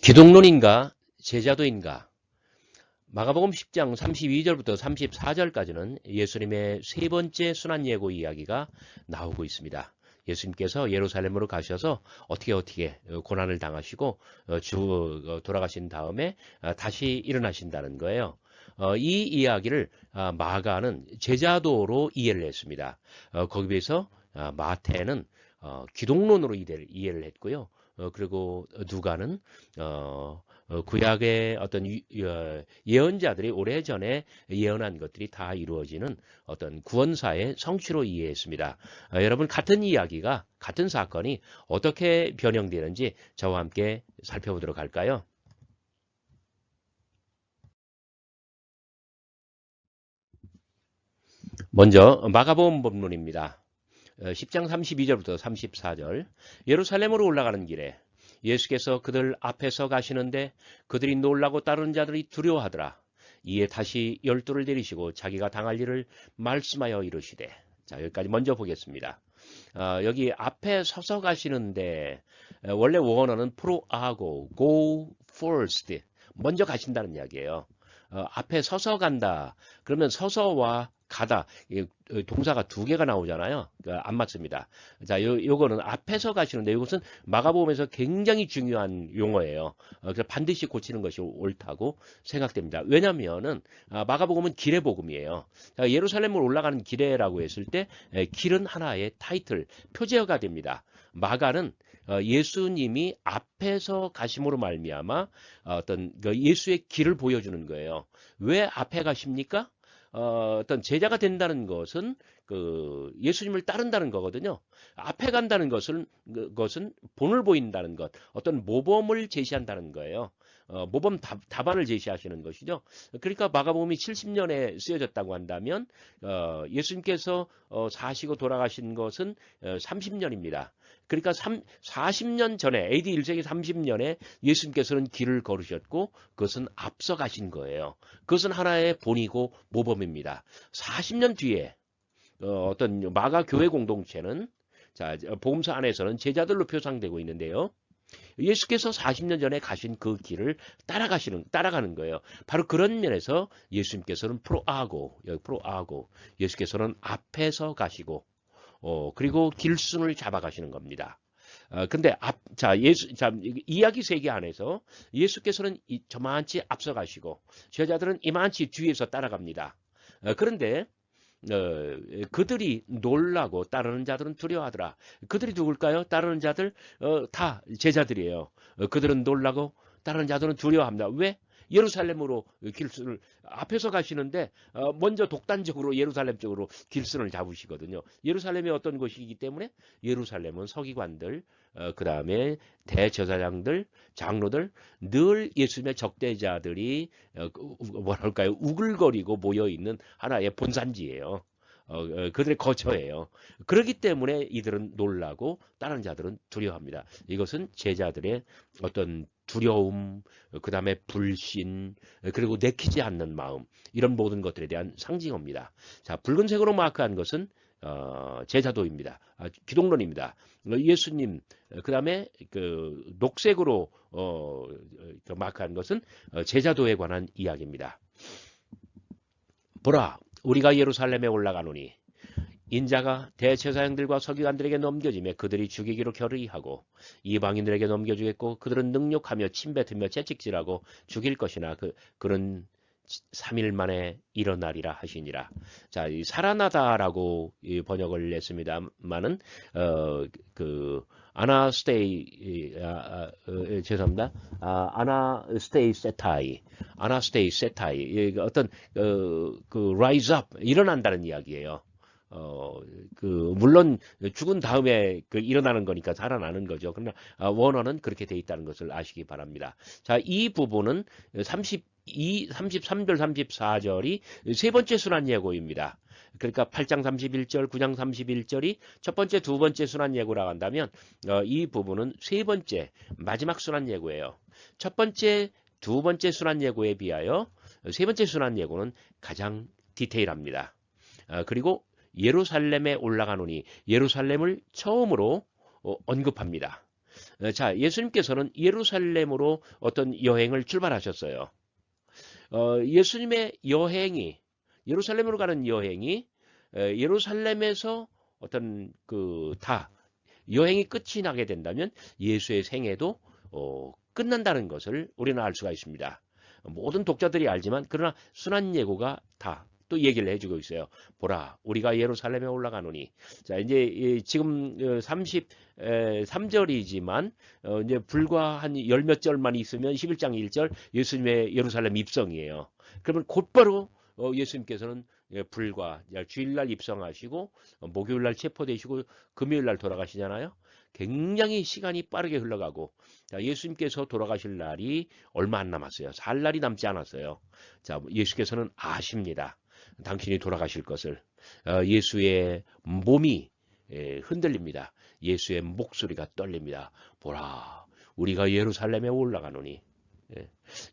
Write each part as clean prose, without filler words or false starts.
기독론인가 제자도인가. 마가복음 10장 32절부터 34절까지는 예수님의 세 번째 순환 예고 이야기가 나오고 있습니다. 예수님께서 예루살렘으로 가셔서 어떻게 고난을 당하시고 돌아가신 다음에 다시 일어나신다는 거예요. 이 이야기를 마가는 제자도로 이해를 했습니다. 거기에 비해서 마태는 기독론으로 이해를 했고요. 그리고 누가는 구약의 어떤 예언자들이 오래전에 예언한 것들이 다 이루어지는 어떤 구원사의 성취로 이해했습니다. 여러분, 같은 이야기가, 같은 사건이 어떻게 변형되는지 저와 함께 살펴보도록 할까요? 먼저 마가복음 본문입니다. 10장 32절부터 34절. 예루살렘으로 올라가는 길에 예수께서 그들 앞에서 가시는데 그들이 놀라고 따르는 자들이 두려워하더라. 이에 다시 12를 내리시고 자기가 당할 일을 말씀하여 이르시되. 자, 여기까지 먼저 보겠습니다. 여기 앞에 서서 가시는데 원래 원어는 프로아고, go first, 먼저 가신다는 이야기예요. 앞에 서서 간다. 그러면 서서와 가다. 동사가 두 개가 나오잖아요. 안 맞습니다. 자, 요거는 앞에서 가시는데 이것은 마가복음에서 굉장히 중요한 용어예요. 그래서 반드시 고치는 것이 옳다고 생각됩니다. 왜냐면은 마가복음은 길의 복음이에요. 자, 예루살렘으로 올라가는 길에라고 했을 때 길은 하나의 타이틀, 표제어가 됩니다. 마가는 예수님이 앞에서 가심으로 말미암아 어떤 예수의 길을 보여주는 거예요. 왜 앞에 가십니까? 어떤 제자가 된다는 것은 그 예수님을 따른다는 거거든요. 앞에 간다는 것은 본을 보인다는 것, 어떤 모범을 제시한다는 거예요. 모범 답안을 제시하시는 것이죠. 그러니까 마가복음이 70년에 쓰여졌다고 한다면 예수님께서 사시고 돌아가신 것은 30년입니다. 그러니까 40년 전에 AD 1세기 30년에 예수님께서는 길을 걸으셨고 그것은 앞서 가신 거예요. 그것은 하나의 본이고 모범입니다. 40년 뒤에 어떤 마가 교회 공동체는 자, 복음서 안에서는 제자들로 표상되고 있는데요. 예수께서 40년 전에 가신 그 길을 따라가는 거예요. 바로 그런 면에서 예수님께서는 프로아고, 예수께서는 앞에서 가시고, 그리고 길순을 잡아가시는 겁니다. 근데 이야기 세계 안에서 예수께서는 저만치 앞서가시고, 제자들은 이만치 뒤에서 따라갑니다. 그런데 그들이 놀라고 따르는 자들은 두려워하더라. 그들이 누굴까요? 따르는 자들 다 제자들이에요. 그들은 놀라고 따르는 자들은 두려워합니다. 왜? 예루살렘으로 길순을 앞에서 가시는데 먼저 독단적으로 예루살렘 쪽으로 길순을 잡으시거든요. 예루살렘이 어떤 곳이기 때문에 예루살렘은 서기관들, 그 다음에 대제사장들, 장로들, 늘 예수님의 적대자들이 뭐랄까요, 우글거리고 모여 있는 하나의 본산지예요. 그들의 거처예요. 그렇기 때문에 이들은 놀라고 다른 자들은 두려워합니다. 이것은 제자들의 어떤 두려움, 그 다음에 불신, 그리고 내키지 않는 마음, 이런 모든 것들에 대한 상징어입니다. 자, 붉은색으로 마크한 것은 제자도입니다. 기독론입니다. 예수님, 그 다음에 그 녹색으로 마크한 것은 제자도에 관한 이야기입니다. 보라, 우리가 예루살렘에 올라가노니 인자가 대제사장들과 서기관들에게 넘겨지며 그들이 죽이기로 결의하고 이방인들에게 넘겨주겠고 그들은 능욕하며 침뱉으며 채찍질하고 죽일 것이나 그런 3일 만에 일어나리라 하시니라. 자, 이 살아나다라고 번역을 했습니다만은 죄송합니다. 아나스테이 세타이 어떤 그 rise up 일어난다는 이야기예요. 물론 죽은 다음에 일어나는 거니까 살아나는 거죠. 그러나 원어는 그렇게 돼 있다는 것을 아시기 바랍니다. 자, 이 부분은 33절, 34절이 세 번째 순환 예고입니다. 그러니까 8장 31절, 9장 31절이 첫 번째, 두 번째 순환 예고라고 한다면 이 부분은 세 번째, 마지막 순환 예고예요. 첫 번째, 두 번째 순환 예고에 비하여 세 번째 순환 예고는 가장 디테일합니다. 그리고 예루살렘에 올라가노니 예루살렘을 처음으로 언급합니다. 자, 예수님께서는 예루살렘으로 어떤 여행을 출발하셨어요. 예수님의 여행이 예루살렘으로 가는 여행이 예루살렘에서 어떤 다 여행이 끝이 나게 된다면 예수의 생애도 끝난다는 것을 우리는 알 수가 있습니다. 모든 독자들이 알지만 그러나 순환 예고가 다 또 얘기를 해주고 있어요. 보라, 우리가 예루살렘에 올라가노니. 자, 이제 지금 33절이지만 이제 불과 한 열 몇 절만 있으면 11장 1절 예수님의 예루살렘 입성이에요. 그러면 곧바로 예수님께서는 불과 주일날 입성하시고 목요일날 체포되시고 금요일날 돌아가시잖아요. 굉장히 시간이 빠르게 흘러가고 자, 예수님께서 돌아가실 날이 얼마 안 남았어요. 살 날이 남지 않았어요. 자, 예수께서는 아십니다. 당신이 돌아가실 것을. 예수의 몸이 흔들립니다. 예수의 목소리가 떨립니다. 보라, 우리가 예루살렘에 올라가노니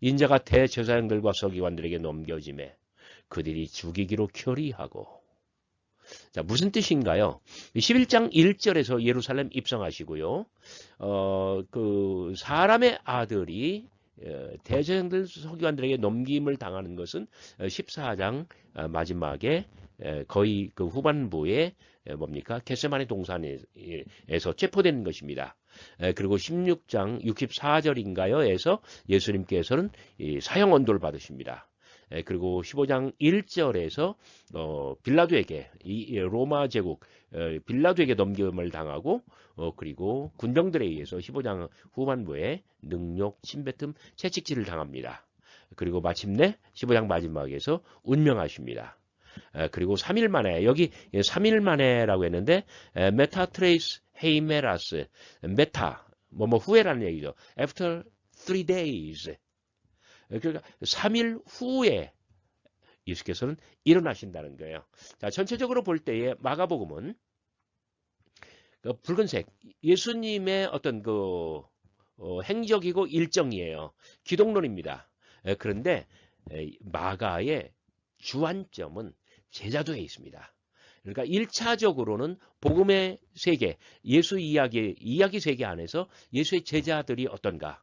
인자가 대제사장들과 서기관들에게 넘겨짐에 그들이 죽이기로 결의하고. 자, 무슨 뜻인가요? 11장 1절에서 예루살렘 입성하시고요. 사람의 아들이 대제사장들 서기관들에게 넘김을 당하는 것은 14장 마지막에 거의 그 후반부에 뭡니까? 겟세마네 동산에서 체포되는 것입니다. 그리고 16장 64절인가요? 에서 예수님께서는 사형 언도를 받으십니다. 그리고 15장 1절에서 빌라도에게 로마 제국 빌라도에게 넘김을 당하고 그리고 군병들에 의해서 15장 후반부에 능욕, 침뱉음, 채찍질을 당합니다. 그리고 마침내 15장 마지막에서 운명하십니다. 그리고 3일 만에 여기 3일 만에라고 했는데 메타트레이스 헤이메라스 메타 뭐뭐 후에라는 얘기죠. After 3 days 그러니까 3일 후에 예수께서는 일어나신다는 거예요. 자, 전체적으로 볼 때에 마가복음은 붉은색 예수님의 어떤 행적이고 일정이에요. 기독론입니다. 그런데 마가의 주안점은 제자도에 있습니다. 그러니까 1차적으로는 복음의 세계, 예수 이야기 세계 안에서 예수의 제자들이 어떤가?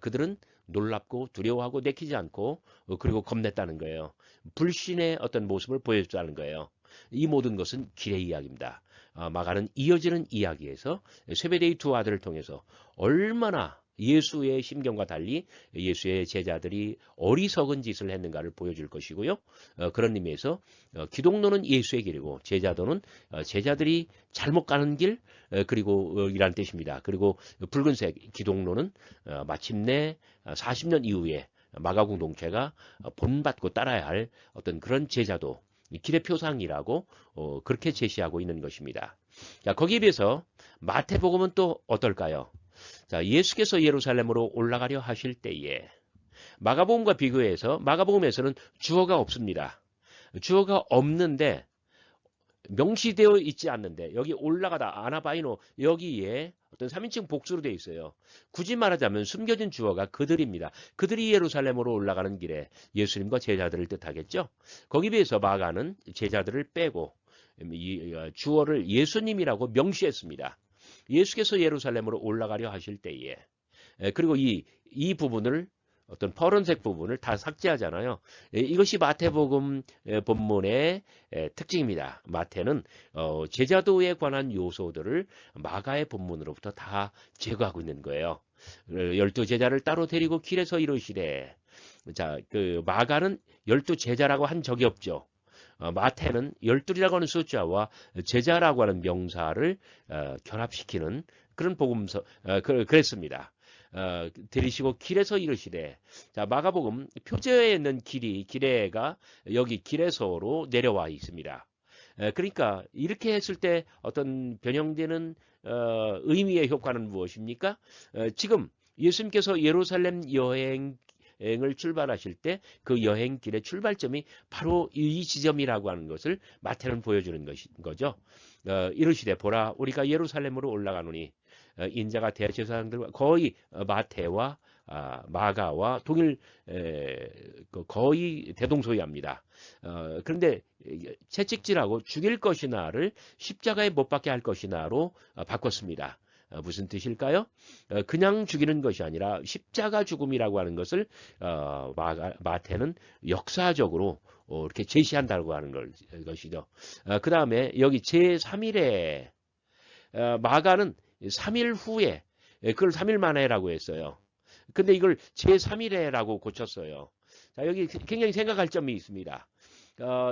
그들은 놀랍고 두려워하고 내키지 않고 그리고 겁냈다는 거예요. 불신의 어떤 모습을 보여줬다는 거예요. 이 모든 것은 길의 이야기입니다. 마가는 이어지는 이야기에서 세베데의 두 아들을 통해서 얼마나 예수의 심경과 달리 예수의 제자들이 어리석은 짓을 했는가를 보여줄 것이고요. 그런 의미에서 기독론은 예수의 길이고 제자도는 제자들이 잘못 가는 길 그리고 이란 뜻입니다. 그리고 붉은색 기독론은 마침내 40년 이후에 마가 공동체가 본받고 따라야 할 어떤 그런 제자도 길의 표상이라고 그렇게 제시하고 있는 것입니다. 자, 거기에 비해서 마태복음은 또 어떨까요? 자, 예수께서 예루살렘으로 올라가려 하실 때에 마가복음과 비교해서 마가복음에서는 주어가 없습니다. 주어가 없는데 명시되어 있지 않는데 여기 올라가다 아나바이노 여기에 어떤 3인칭 복수로 되어 있어요. 굳이 말하자면 숨겨진 주어가 그들입니다. 그들이 예루살렘으로 올라가는 길에 예수님과 제자들을 뜻하겠죠. 거기에 비해서 마가는 제자들을 빼고 주어를 예수님이라고 명시했습니다. 예수께서 예루살렘으로 올라가려 하실 때에 그리고 이 부분을 어떤 파란색 부분을 다 삭제하잖아요. 이것이 마태복음 본문의 특징입니다. 마태는 제자도에 관한 요소들을 마가의 본문으로부터 다 제거하고 있는 거예요. 12제자를 따로 데리고 길에서 이르시되 자, 마가는 12제자라고 한 적이 없죠. 마태는 12이라고 하는 숫자와 제자라고 하는 명사를 결합시키는 그런 복음서 그랬습니다. 들이시고 길에서 이르시되 자, 마가복음 표제에 있는 기레가 여기 길에서로 내려와 있습니다. 그러니까 이렇게 했을 때 어떤 변형되는 의미의 효과는 무엇입니까? 지금 예수님께서 예루살렘 여행을 출발하실 때 그 여행길의 출발점이 바로 이 지점이라고 하는 것을 마태는 보여주는 거죠. 이르시되 보라 우리가 예루살렘으로 올라가노니 인자가 대제사장들과 거의 마태와 마가와 동일 거의 대동소이합니다. 그런데 채찍질하고 죽일 것이나를 십자가에 못 박게 할 것이나로 바꿨습니다. 무슨 뜻일까요? 그냥 죽이는 것이 아니라 십자가 죽음이라고 하는 것을 마태는 역사적으로 이렇게 제시한다고 하는 것이죠. 그 다음에 여기 제3일에 마가는 3일 후에 그걸 3일 만에라고 했어요. 근데 이걸 제3일에라고 고쳤어요. 자, 여기 굉장히 생각할 점이 있습니다.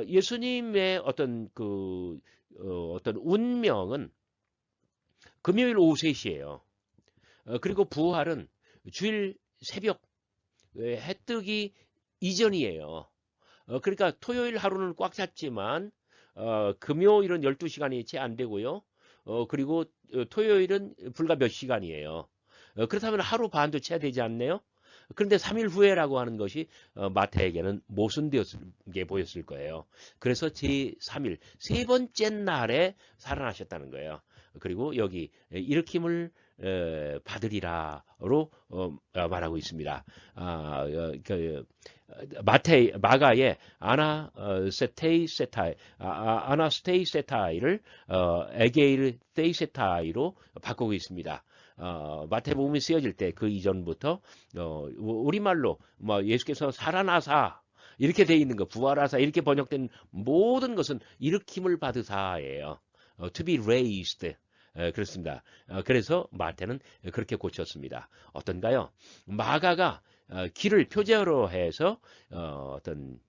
예수님의 어떤 운명은 금요일 오후 3시예요. 그리고 부활은 주일 새벽 해 뜨기 이전이에요. 그러니까 토요일 하루는 꽉 찼지만 금요일은 12시간이 채 안 되고요. 그리고 토요일은 불과 몇 시간이에요. 그렇다면 하루 반도 채 되지 않네요. 그런데 3일 후에라고 하는 것이 마태에게는 모순되었게 보였을 거예요. 그래서 제3일, 세 번째 날에 살아나셨다는 거예요. 그리고 여기 일으킴을 받으리라로 말하고 있습니다. 마가의 아나스테이세타이를 에게일 테이세타이로 바꾸고 있습니다. 마태복음이 쓰여질 때 그 이전부터 우리말로 뭐 예수께서 살아나사 이렇게 돼 있는 거, 부활하사 이렇게 번역된 모든 것은 일으킴을 받으사예요. To be raised. 그렇습니다. 그래서 마태는 그렇게 고쳤습니다. 어떤가요? 마가가 길을 표제로 해서 어떤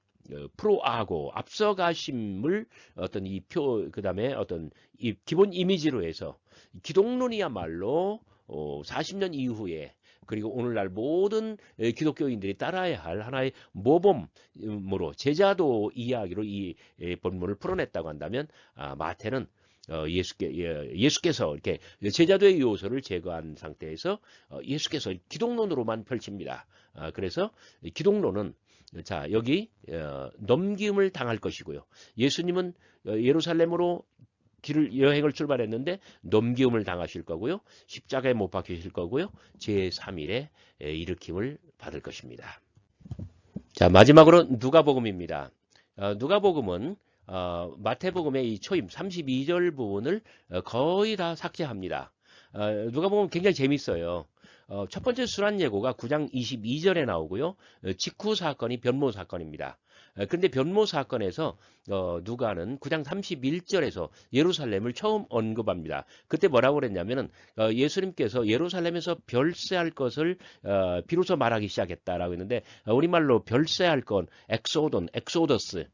프로하고 앞서가심을 어떤 그다음에 어떤 이 기본 이미지로 해서 기독론이야말로 40년 이후에 그리고 오늘날 모든 기독교인들이 따라야 할 하나의 모범으로 제자도 이야기로 이 본문을 풀어냈다고 한다면 마태는 예수께서 이렇게 제자도의 요소를 제거한 상태에서 예수께서 기독론으로만 펼칩니다. 그래서 기독론은 자 여기 넘김을 당할 것이고요. 예수님은 예루살렘으로 여행을 출발했는데 넘기움을 당하실 거고요. 십자가에 못 박히실 거고요. 제3일에 일으킴을 받을 것입니다. 자 마지막으로 누가복음입니다. 누가복음은 마태복음의 이 초임 32절 부분을 거의 다 삭제합니다. 누가복음 굉장히 재밌어요. 첫 번째 순환 예고가 9장 22절에 나오고요. 직후 사건이 변모 사건입니다. 그런데 변모 사건에서 누가는 9장 31절에서 예루살렘을 처음 언급합니다. 그때 뭐라고 그랬냐면은 예수님께서 예루살렘에서 별세할 것을 비로소 말하기 시작했다라고 했는데 우리말로 별세할 건 엑소더스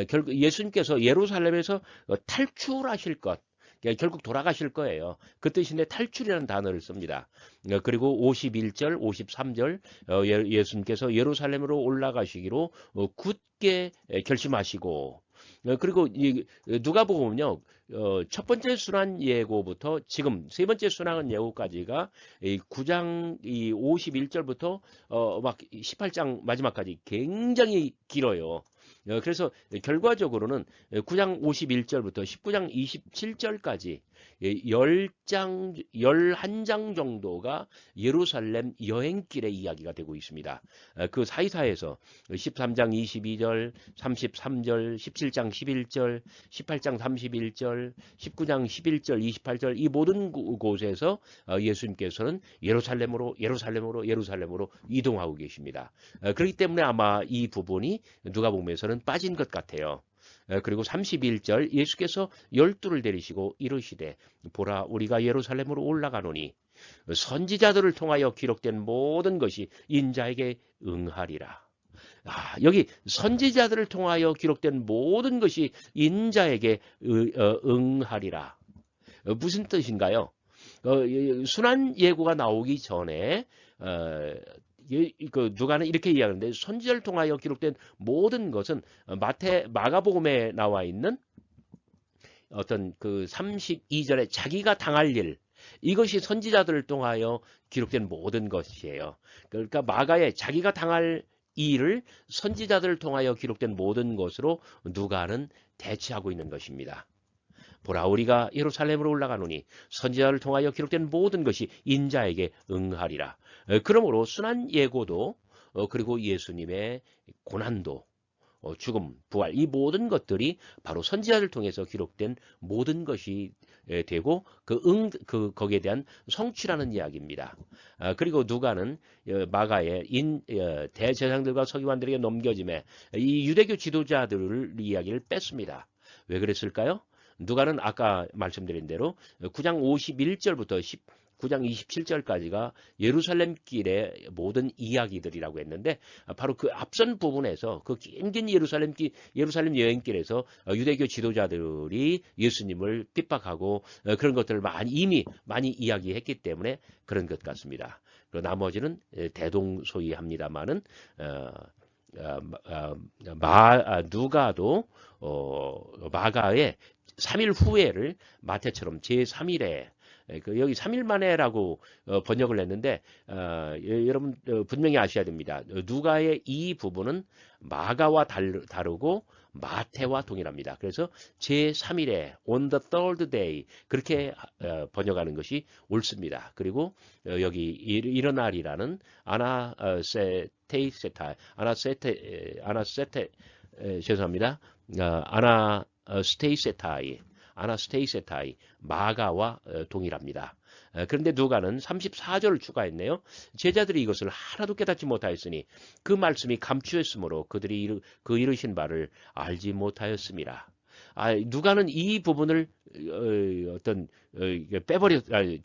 결국 예수님께서 예루살렘에서 탈출하실 것 결국 돌아가실 거예요. 그 뜻인데 탈출이라는 단어를 씁니다. 그리고 51절, 53절 예수님께서 예루살렘으로 올라가시기로 굳게 결심하시고 그리고 누가복음은요 첫 번째 순환 예고부터 지금 세 번째 순환 예고까지가 9장 51절부터 막 18장 마지막까지 굉장히 길어요. 그래서 결과적으로는 9장 51절부터 19장 27절까지 11장 정도가 예루살렘 여행길의 이야기가 되고 있습니다. 그 사이사이에서 13장 22절, 33절, 17장 11절, 18장 31절, 19장 11절, 28절 이 모든 곳에서 예수님께서는 예루살렘으로 이동하고 계십니다. 그렇기 때문에 아마 이 부분이 누가복음에서는 빠진 것 같아요. 그리고 31절 예수께서 12를 데리시고 이르시되 보라 우리가 예루살렘으로 올라가노니 선지자들을 통하여 기록된 모든 것이 인자에게 응하리라. 여기 선지자들을 통하여 기록된 모든 것이 인자에게 응하리라. 무슨 뜻인가요? 순환 예고가 나오기 전에 누가는 이렇게 이야기하는데 선지자를 통하여 기록된 모든 것은 마가복음에 나와 있는 어떤 그 32절에 자기가 당할 일 이것이 선지자들을 통하여 기록된 모든 것이에요. 그러니까 마가의 자기가 당할 일을 선지자들을 통하여 기록된 모든 것으로 누가는 대치하고 있는 것입니다. 보라 우리가 예루살렘으로 올라가노니 선지자를 통하여 기록된 모든 것이 인자에게 응하리라. 그러므로 순환 예고도 그리고 예수님의 고난도 죽음, 부활 이 모든 것들이 바로 선지자를 통해서 기록된 모든 것이 되고 거기에 대한 성취라는 이야기입니다. 그리고 누가는 마가의 대제사장들과 서기관들에게 넘겨짐에 이 유대교 지도자들 이야기를 뺐습니다. 왜 그랬을까요? 누가는 아까 말씀드린 대로 9장 51절부터 9장 27절까지가 예루살렘 길의 모든 이야기들이라고 했는데 바로 그 앞선 부분에서 그 긴 예루살렘 여행길에서 유대교 지도자들이 예수님을 핍박하고 그런 것들을 이미 많이 이야기했기 때문에 그런 것 같습니다. 그리고 나머지는 대동소이합니다만은 누가도 마가의 3일 후에를 마태처럼 제3일에 여기 3일 만에라고 번역을 했는데 여러분 분명히 아셔야 됩니다. 누가의 이 부분은 마가와 다르고 마태와 동일합니다. 그래서 제3일에 on the third day 그렇게 번역하는 것이 옳습니다. 그리고 여기 일어날이라는 죄송합니다. 아나스테이세타이 마가와 동일합니다. 그런데 누가는 34절을 추가했네요. 제자들이 이것을 하나도 깨닫지 못하였으니 그 말씀이 감추었으므로 그들이 그 이르신 바를 알지 못하였습니다. 누가는 이 부분을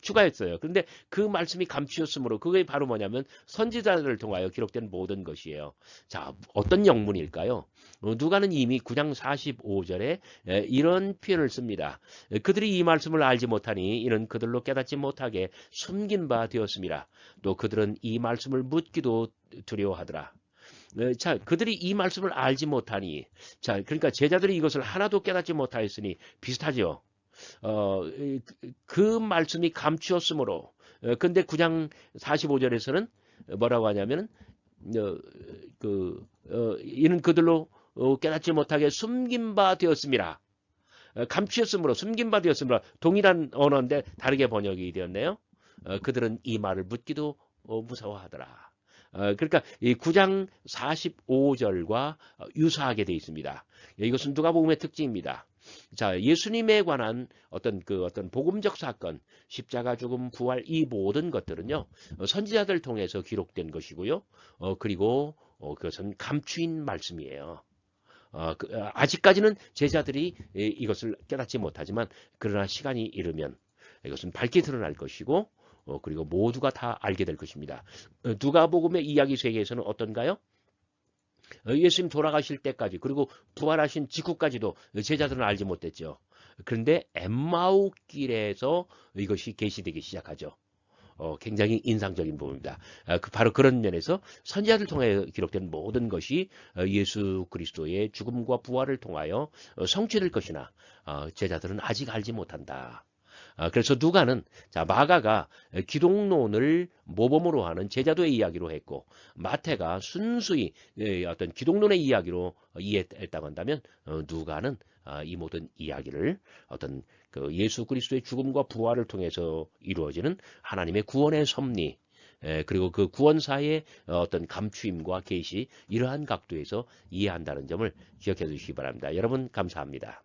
추가했어요. 그런데 그 말씀이 감추었으므로 그게 바로 뭐냐면 선지자들을 통하여 기록된 모든 것이에요. 자, 어떤 영문일까요? 누가는 이미 9장 45절에 이런 표현을 씁니다. 그들이 이 말씀을 알지 못하니 이는 그들로 깨닫지 못하게 숨긴 바 되었습니다. 또 그들은 이 말씀을 묻기도 두려워하더라. 자, 그들이 이 말씀을 알지 못하니, 자, 그러니까 제자들이 이것을 하나도 깨닫지 못하였으니 비슷하죠. 그 말씀이 감추었으므로, 근데 9장 45절에서는 뭐라고 하냐면은, 이는 그들로 깨닫지 못하게 숨긴 바 되었습니다. 감추었으므로, 숨긴 바 되었으므로, 동일한 언어인데 다르게 번역이 되었네요. 그들은 이 말을 묻기도 무서워하더라. 그러니까 이 9장 45절과 유사하게 되어 있습니다. 이것은 누가복음의 특징입니다. 자, 예수님에 관한 어떤 복음적 사건, 십자가 죽음, 부활 이 모든 것들은요 선지자들 통해서 기록된 것이고요. 그리고 그것은 감추인 말씀이에요. 아직까지는 제자들이 이것을 깨닫지 못하지만 그러나 시간이 이르면 이것은 밝게 드러날 것이고 그리고 모두가 다 알게 될 것입니다. 누가복음의 이야기 세계에서는 어떤가요? 예수님 돌아가실 때까지 그리고 부활하신 직후까지도 제자들은 알지 못했죠. 그런데 엠마오 길에서 이것이 계시되기 시작하죠. 굉장히 인상적인 부분입니다. 바로 그런 면에서 선지자를 통해 기록된 모든 것이 예수 그리스도의 죽음과 부활을 통하여 성취될 것이나 제자들은 아직 알지 못한다. 그래서 누가는 마가가 기독론을 모범으로 하는 제자도의 이야기로 했고 마태가 순수히 어떤 기독론의 이야기로 이해했다고 한다면 누가는 이 모든 이야기를 어떤 그 예수 그리스도의 죽음과 부활을 통해서 이루어지는 하나님의 구원의 섭리 그리고 그 구원사의 어떤 감추임과 계시 이러한 각도에서 이해한다는 점을 기억해 주시기 바랍니다. 여러분 감사합니다.